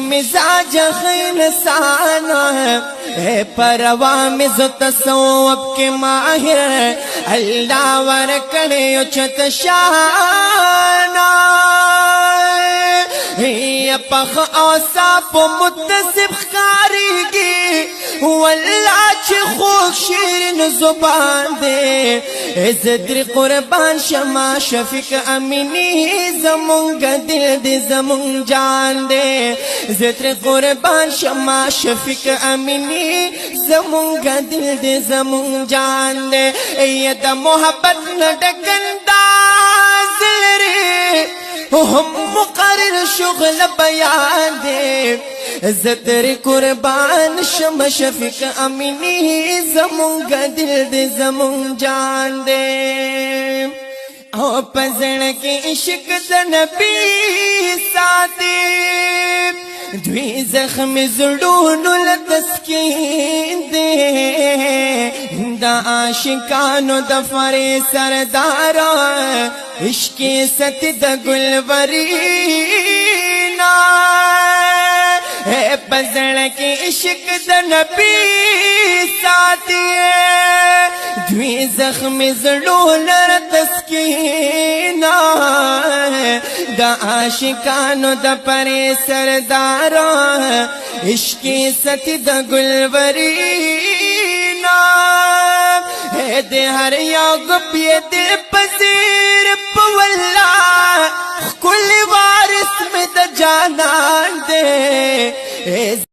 مزاج خیلسانا ہے پروا میں تصوف کے ماہر اللہ ورکڑے اچھت شانا پخ اوصاف متصف خارگی واللہ چھ خوک شیرین زبان دے عزت قربان شما شفیق امینی زمونگ دل دے زمونگ جان دے عزت قربان شما شفیق امینی زمونگ دل دے زمونگ جان دے اید محبت نڈکنداز لرے ہم مقرر شغل بیان دے عزت قربان شم شفیق امینی زمونگ دل دے زمونگ جان دے او پزن کے عشق دا نبی ساتھ دوی زخم زڑونو لتسکین دے دا عاشقانو دا فری سردارا عشق ست دا گلورینا اے پزن کے عشق دا نبی ساتھ دوی زخم زڑونو لتسکینا دا عاشقانو دا پری سردارا عشق ست دا گلورینا اے دے ہر یاغ پیت پذیر پواللہ کل وارث میں دا جانان دے